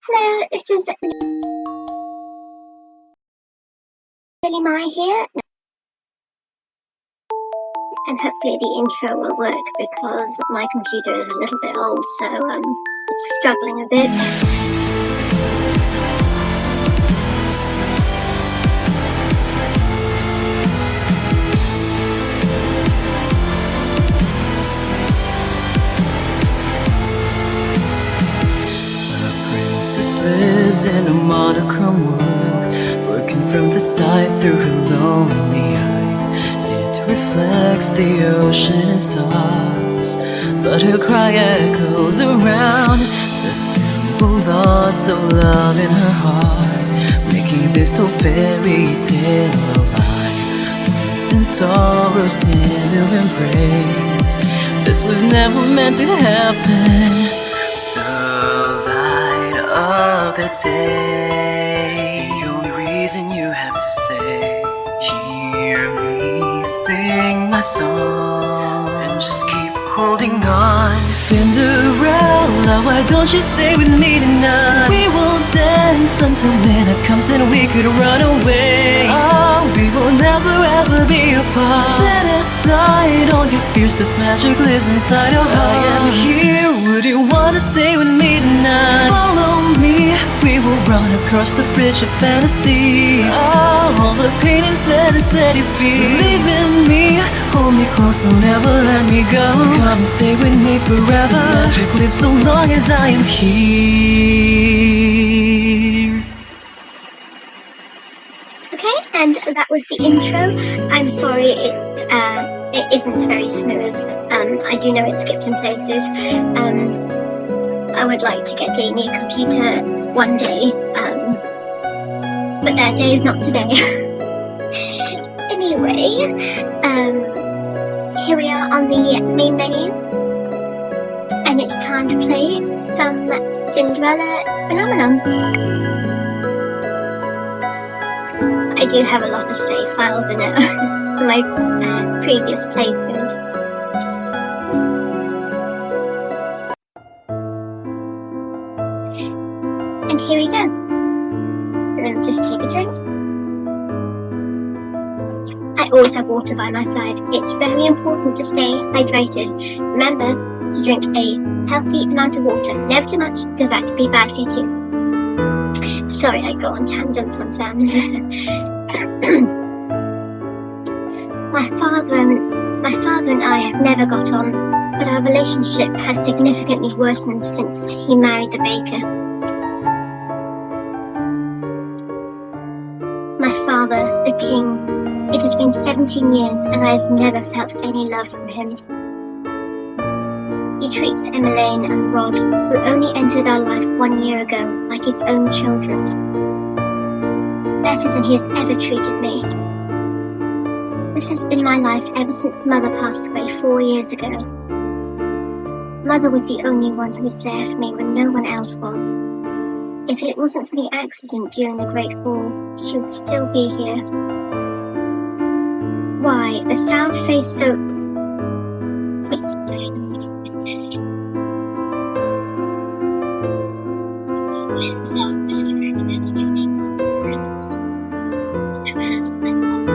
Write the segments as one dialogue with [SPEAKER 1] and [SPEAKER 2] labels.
[SPEAKER 1] Hello, this is Lily Mai here, and hopefully the intro will work because my computer is a little bit old, so it's struggling a bit.
[SPEAKER 2] Princess lives in a monochrome world, working from the side through her lonely eyes. It reflects the ocean and stars, but her cry echoes around the simple loss of love in her heart, making this whole fairy tale alive. In sorrow's tender embrace, this was never meant to happen. Of the day, the only reason you have to stay. Hear me sing my song and just keep holding on. Cinderella, why don't you stay with me tonight? We will dance until midnight comes and we could run away. Oh, we will never ever be apart. Set aside all your fears, this magic lives inside your heart. I am here, would you wanna stay with me tonight? Follow me, we will run across the bridge of fantasy. Oh, all the pain and sadness let it be. Believe in me, hold me close, don't ever let me go. Come and stay with me forever. The magic lives so long as I am here.
[SPEAKER 1] Okay, and that was the intro. I'm sorry it isn't very smooth. I do know it skipped in places. I would like to get a new computer one day, but that day is not today. Anyway, here we are on the main menu, and it's time to play some Cinderella Phenomenon. I do have a lot of save files in it from my previous playthroughs. And here we go. So let me just take a drink. I always have water by my side. It's very important to stay hydrated. Remember to drink a healthy amount of water. Never too much, because that could be bad for you too. Sorry, I go on tangents sometimes. My father and I have never got on, but our relationship has significantly worsened since he married the baker. My father, the king, it has been 17 years and I have never felt any love from him. He treats Emmeline and Rod, who only entered our life 1 year ago, like his own children. Better than he has ever treated me. This has been my life ever since Mother passed away 4 years ago. Mother was the only one who was there for me when no one else was. If it wasn't for the accident during the Great War, she would still be here. Why, the sour-faced so... princess. I love this character. I think his name is Prince. So has my love.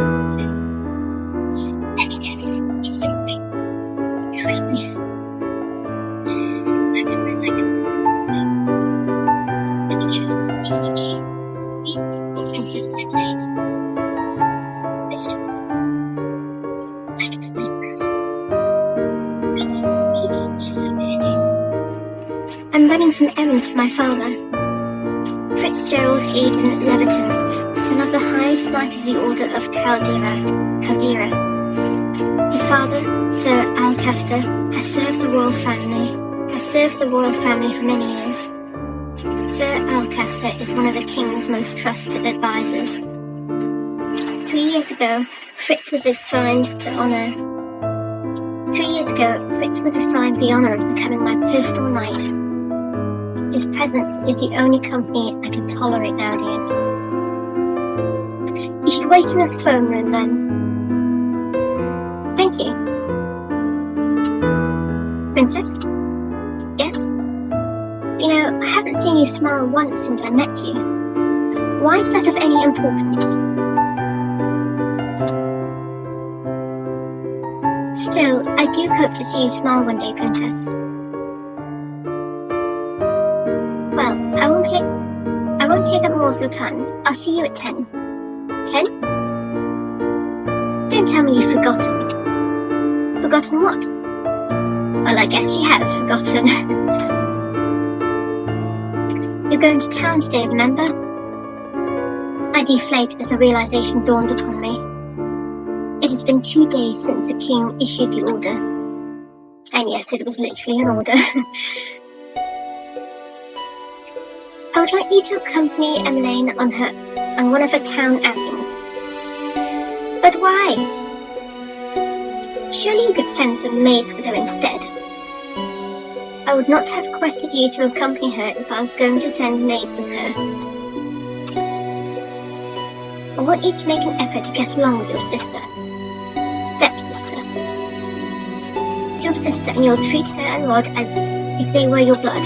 [SPEAKER 1] Let me guess, it's the Queen. Let me guess, it's the King. Or Princess Emmeline. Is it I think it was Prince Tiki is so pretty. I'm running some errands for my father. Fitzgerald Aidan Leverton, son of the highest knight of the Order of Caldera. His father, Sir Alcester, has served the royal family for many years. Sir Alcester is one of the king's most trusted advisors. 3 years ago, Fritz was assigned the honour of becoming my personal knight. His presence is the only company I can tolerate nowadays. You should wait in the throne room then. Thank you. Princess? Yes? You know, I haven't seen you smile once since I met you. Why is that of any importance? Still, I do hope to see you smile one day, Princess. Well, I won't take up more of your time. I'll see you at 10. 10? Don't tell me you've forgotten. Forgotten what? Well, I guess she has forgotten. You're going to town today, remember? I deflate as the realization dawns upon me. It has been 2 days since the king issued the order. And yes, it was literally an order. I would like you to accompany Emmeline on one of her town outings. But why? Surely you could send some maids with her instead. I would not have requested you to accompany her if I was going to send maids with her. I want you to make an effort to get along with your sister. Stepsister. It's your sister, and you'll treat her and Rod as if they were your blood.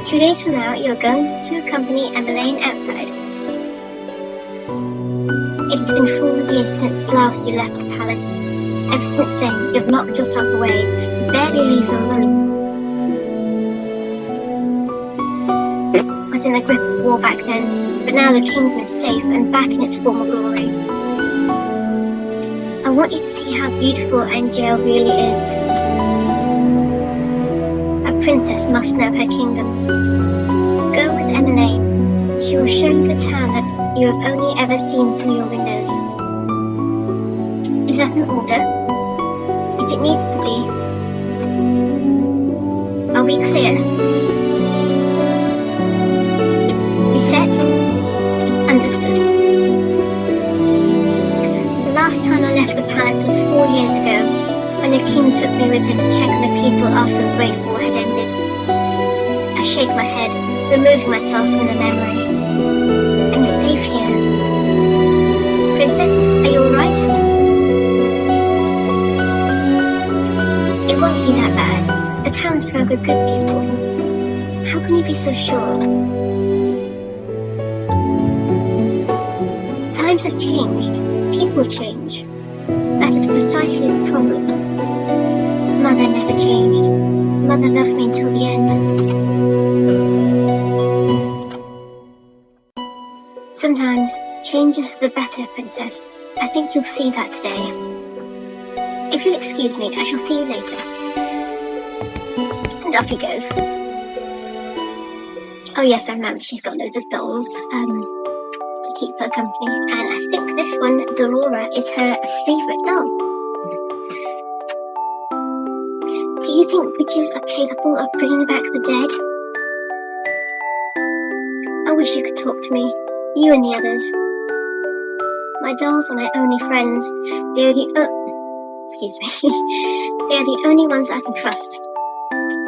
[SPEAKER 1] 2 days from now, you're going to accompany Emmeline outside. It has been 4 years since last you left the palace. Ever since then, you've locked yourself away, you barely leave your room. I was in the grip of war back then, but now the kingdom is safe and back in its former glory. I want you to see how beautiful Angel really is. A princess must know her kingdom. Go with Emmeline. She will show you the town that you have only ever seen through your windows. Is that an order? If it needs to be. Are we clear? We set? Understood. The last time I left the palace was 4 years ago, when the king took me with him to check on the people after the Great War had ended. I shake my head, removing myself from the memory. I'm safe here. Princess, are you alright? It won't be that bad. The townsfolk are good people. How can you be so sure? Times have changed. People change. That is precisely the problem. Mother never changed. Mother loved me until the end. Sometimes change is for the better, Princess. I think you'll see that today. If you'll excuse me, I shall see you later. And off he goes. Oh yes, I remember she's got loads of dolls to keep her company. And I think this one, Dolora, is her favourite doll. Do you think witches are capable of bringing back the dead? I wish you could talk to me. You and the others. My dolls are my only friends. They are the only ones I can trust.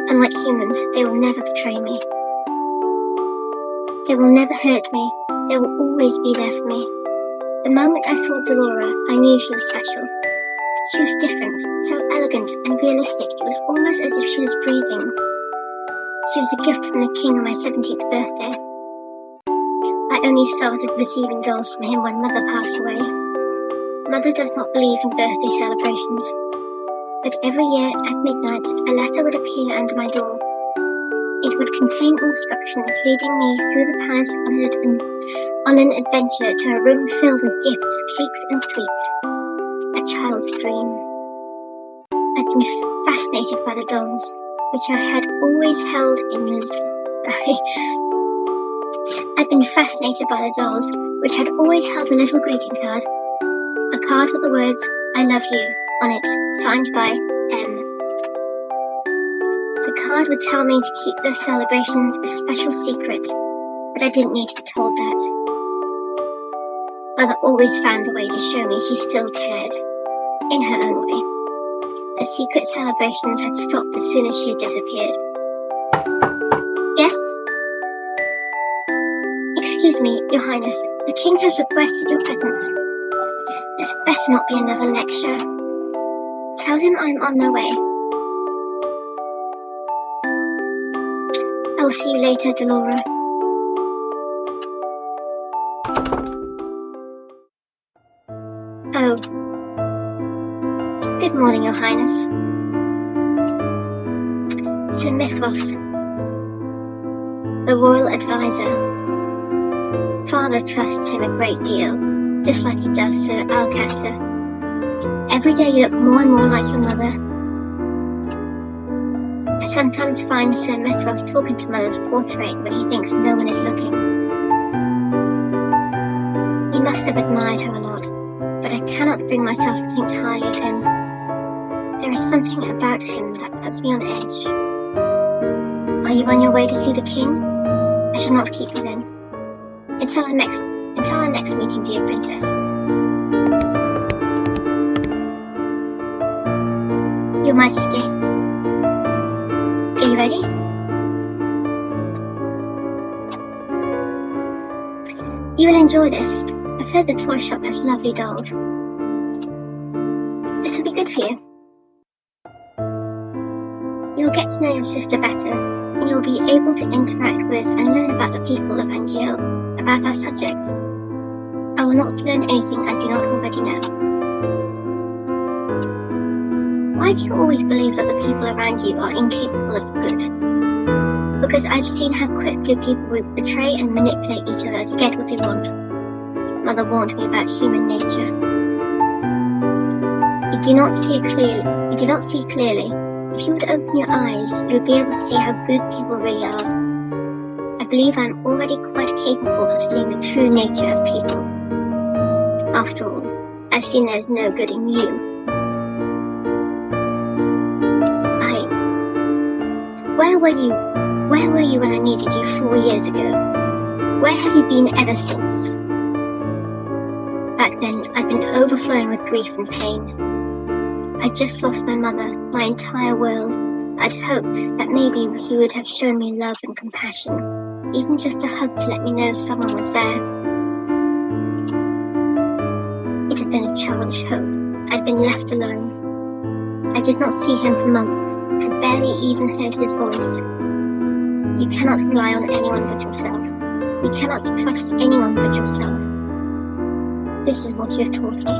[SPEAKER 1] Unlike humans, they will never betray me. They will never hurt me. They will always be there for me. The moment I saw Dolora, I knew she was special. She was different, so elegant and realistic, it was almost as if she was breathing. She was a gift from the king on my 17th birthday. I only started receiving dolls from him when Mother passed away. Mother does not believe in birthday celebrations, but every year at midnight a letter would appear under my door. It would contain instructions leading me through the palace on an adventure to a room filled with gifts, cakes and sweets. A child's dream. I'd been fascinated by the dolls, which I had always held in I'd been fascinated by the dolls, which had always held a little greeting card. A card with the words, "I love you," on it, signed by M. The card would tell me to keep their celebrations a special secret, but I didn't need to be told that. Mother always found a way to show me she still cared, in her own way. The secret celebrations had stopped as soon as she had disappeared. Yes? Excuse me, Your Highness. The king has requested your presence. This better not be another lecture. Tell him I'm on my way. I will see you later, Delora. Oh. Good morning, Your Highness. Sir Mithras, the royal advisor. Father trusts him a great deal, just like he does Sir Alcaster. Every day you look more and more like your mother. I sometimes find Sir Mithras talking to Mother's portrait when he thinks no one is looking. He must have admired her a lot, but I cannot bring myself to think highly of him. There is something about him that puts me on edge. Are you on your way to see the king? I shall not keep you then. Until our next meeting, dear princess. Your Majesty. Are you ready? You will enjoy this. I've heard the toy shop has lovely dolls. This will be good for you. You'll get to know your sister better, and you'll be able to interact with and learn about the people of Angel, about our subjects. I will not learn anything I do not already know. Why do you always believe that the people around you are incapable of good? Because I've seen how quickly people will betray and manipulate each other to get what they want. Mother warned me about human nature. You do not see clearly. If you would open your eyes, you would be able to see how good people really are. I believe I am already quite capable of seeing the true nature of people. After all, I've seen there is no good in you. Where were you when I needed you 4 years ago? Where have you been ever since? Back then, I'd been overflowing with grief and pain. I'd just lost my mother, my entire world. I'd hoped that maybe he would have shown me love and compassion, even just a hug to let me know someone was there. It had been a childish hope. I'd been left alone. I did not see him for months. I barely even heard his voice. You cannot rely on anyone but yourself. You cannot trust anyone but yourself. This is what you have taught me,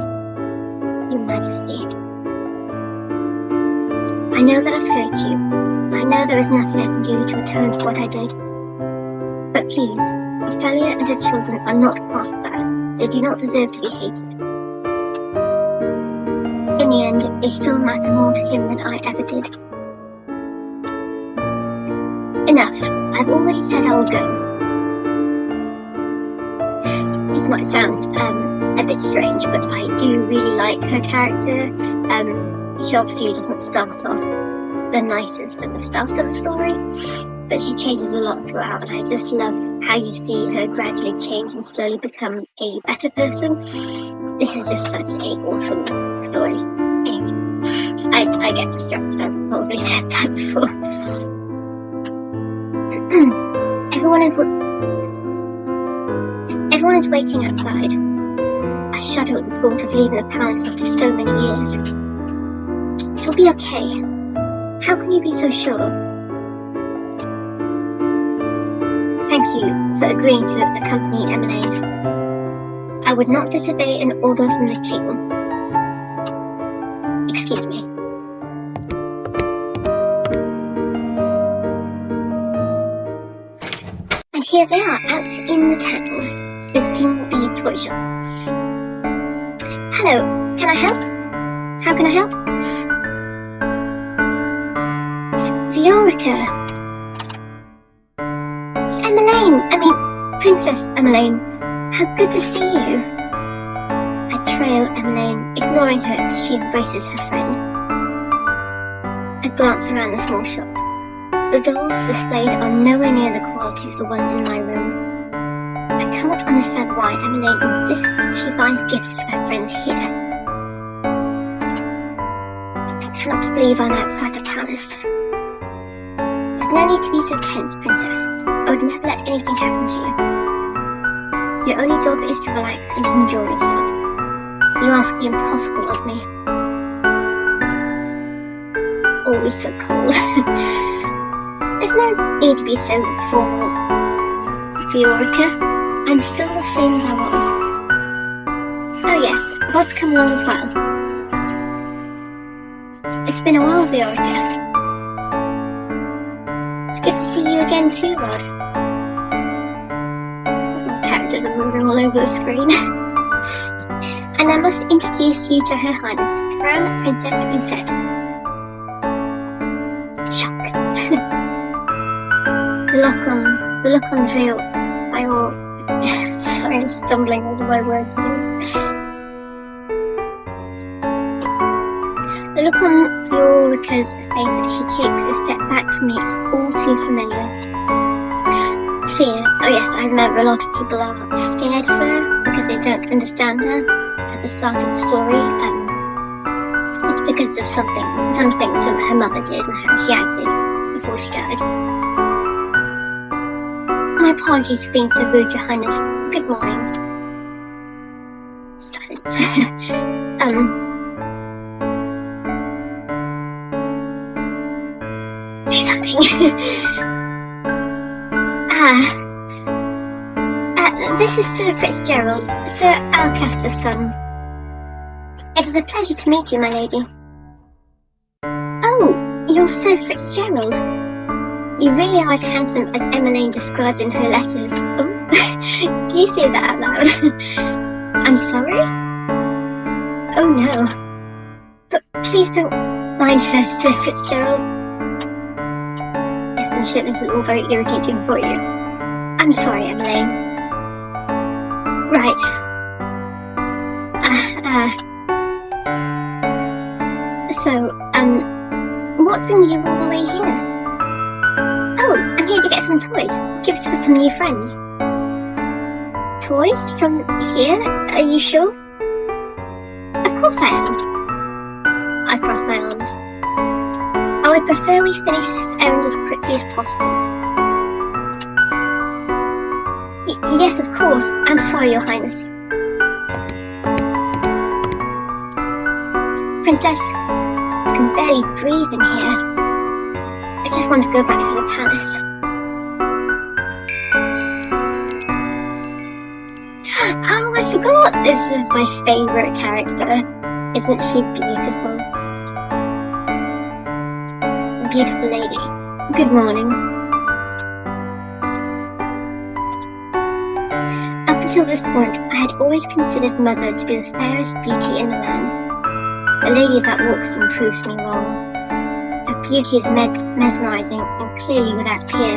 [SPEAKER 1] Your Majesty. I know that I've hurt you. I know there is nothing I can do to atone for what I did. But please, Ophelia and her children are not part of that. They do not deserve to be hated. In the end, they still matter more to him than I ever did. Enough. I've already said I will go. This might sound a bit strange, but I do really like her character. She obviously doesn't start off the nicest at the start of the story, but she changes a lot throughout, and I just love how you see her gradually change and slowly become a better person. This is just such an awesome story. I get distracted. I've probably said that before. Everyone is waiting outside. I shudder at the thought of leaving the palace after so many years. It'll be okay. How can you be so sure? Thank you for agreeing to accompany Emmeline. I would not disobey an order from the king. Excuse me. And here they are, out in the town, visiting the toy shop. Hello, can I help? How can I help? Viorica. Princess Emmeline. How good to see you. I trail Emmeline, ignoring her as she embraces her friend. I glance around the small shop. The dolls displayed are nowhere near the quality of the ones in my room. I cannot understand why Emmeline insists she buys gifts for her friends here. I cannot believe I'm outside the palace. There's no need to be so tense, Princess. I would never let anything happen to you. Your only job is to relax and enjoy yourself. You ask the impossible of me. Always so cold. There's no need to be so formal, Viorica. I'm still the same as I was. Oh yes, Rod's come along as well. It's been a while, Viorica. It's good to see you again too, Rod. Characters are moving all over the screen. And I must introduce you to Her Highness, Crown Princess Usette. Shock. the look on sorry, I'm stumbling over my words now. The look on Viorica's face as she takes a step back from me is all too familiar. Fear. Oh yes, I remember a lot of people are scared of her because they don't understand her at the start of the story. It's because of some things that her mother did and how she acted before she died. My apologies for being so rude, Your Highness. Good morning. Silence. Say something. This is Sir Fitzgerald, Sir Alcaster's son. It is a pleasure to meet you, my lady. Oh, you're Sir Fitzgerald. You really are as handsome as Emmeline described in her letters. Oh, do you say that out loud? I'm sorry? Oh no. But please don't mind her, Sir Fitzgerald. Yes, I'm sure this is all very irritating for you. I'm sorry, Emmeline. Right. So, what brings you all the way here? Oh, I'm here to get some toys. Gifts for some new friends. Toys? From here? Are you sure? Of course I am. I cross my arms. I would prefer we finish this errand as quickly as possible. Yes, of course. I'm sorry, Your Highness. Princess, I can barely breathe in here. I just want to go back to the palace. Oh, I forgot! This is my favourite character. Isn't she beautiful? Beautiful lady. Good morning. Up until this point, I had always considered Mother to be the fairest beauty in the land. A lady that walks and proves me wrong. Her beauty is mesmerising and clearly without peer.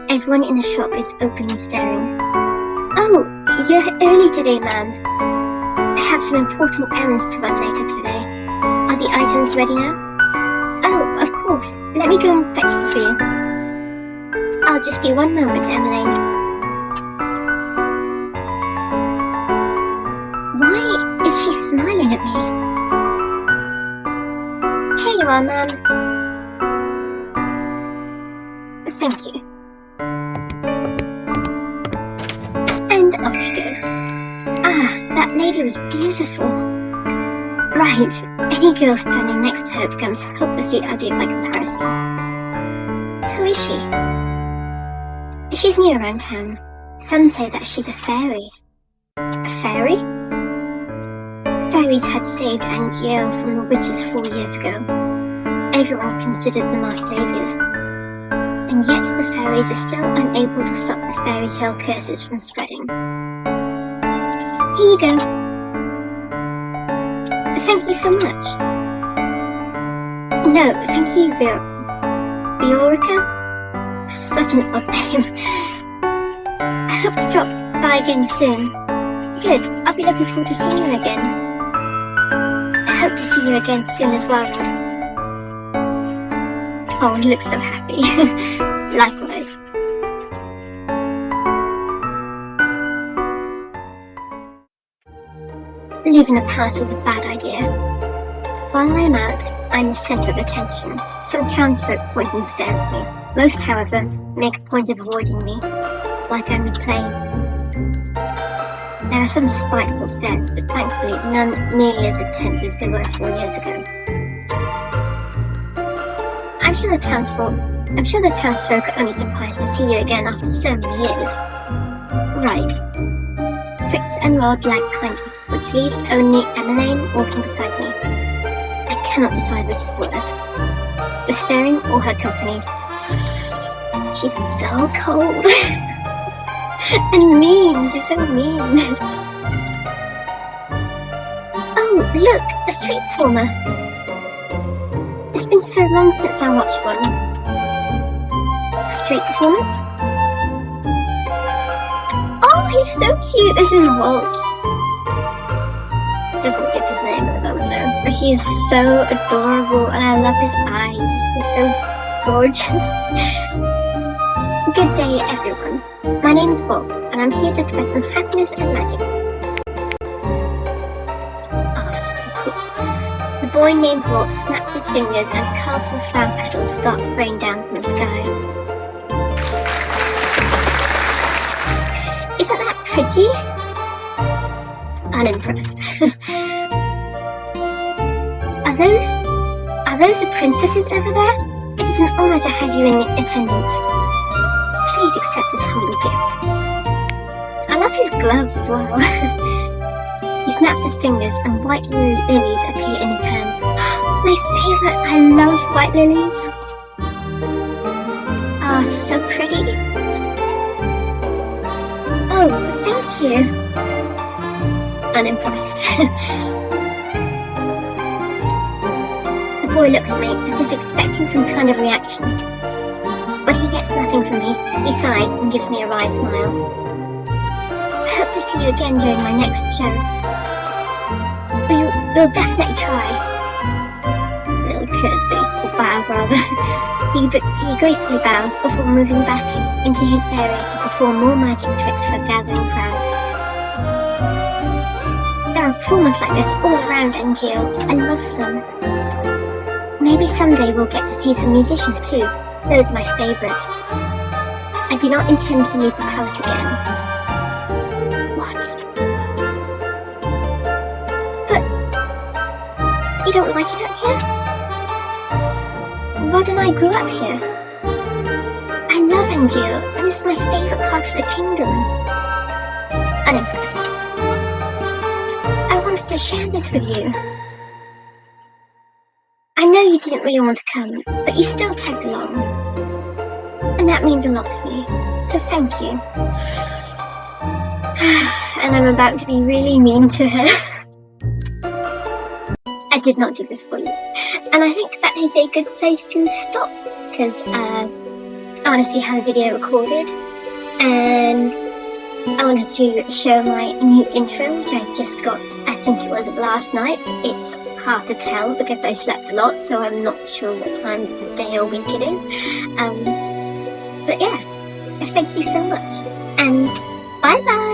[SPEAKER 1] Everyone in the shop is openly staring. Oh, you're early today, ma'am. I have some important errands to run later today. Are the items ready now? Oh, of course. Let me go and fetch them for you. I'll just be one moment, Emmeline. Why is she smiling at me? Here you are, ma'am. Thank you. And off she goes. Ah, that lady was beautiful. Right, any girl standing next to her becomes hopelessly ugly by comparison. Who is she? She's new around town. Some say that she's a fairy. A fairy? Fairies had saved Angiel from the witches 4 years ago. Everyone considered them our saviours. And yet the fairies are still unable to stop the fairy tale curses from spreading. Here you go. Thank you so much. No, thank you, Viorica? Such an odd name. I hope to drop by again soon. Good, I'll be looking forward to seeing you again. I hope to see you again soon as well, Rod. Oh, he looks so happy. Likewise. Leaving the palace was a bad idea. While I am out, I am the centre of attention. Some townsfolk point and stare at me. Most, however, make a point of avoiding me, like I'm playing. There are some spiteful stares, but thankfully none nearly as intense as they were 4 years ago. I'm sure the townsfolk I'm sure the townsfolk are only surprised to see you again after so many years. Right. Tricks and Rod lack kindness, which leaves only Emmeline walking beside me. I cannot decide which is worse. The staring or her company. She's so cold. And mean, she's so mean. Oh, look, a street performer. It's been so long since I watched one. Street performance? Oh, he's so cute. This is Waltz. Doesn't give his name at the moment though. But he's so adorable and I love his eyes. He's so gorgeous. Good day, everyone. My name is Waltz and I'm here to spread some happiness and magic. The boy named Waltz snapped his fingers and colourful flower petals started to rain down from the sky. Isn't that pretty? Unimpressed. Are those the princesses over there? It is an honour to have you in attendance. Please accept this humble gift. I love his gloves as well. He snaps his fingers and white lilies appear in his hands. My favourite! I love white lilies. Ah, so pretty. Oh, thank you. Unimpressed. The boy looks at me as if expecting some kind of reaction. But he gets nothing from me. He sighs and gives me a wry smile. I hope to see you again during my next show. We'll definitely try. Little curtsy, or bow rather. He gracefully bows before moving back into his area to perform more magic tricks for a gathering crowd. There are performers like this all around NGO. I love them. Maybe someday we'll get to see some musicians too. Those are my favourite. I do not intend to leave the palace again. What? But you don't like it out here? Rod and I grew up here. I love NGO, and this is my favourite part of the kingdom. Unimpressed. I wanted to share this with you. I know you didn't really want to come, but you still tagged along. And that means a lot to me, so thank you. And I'm about to be really mean to her. I did not do this for you. And I think that is a good place to stop, because I want to see how the video recorded, and I wanted to show my new intro, which I just got, I think it was last night. It's hard to tell because I slept a lot, so I'm not sure what time of the day or week it is. But yeah, thank you so much, and bye bye!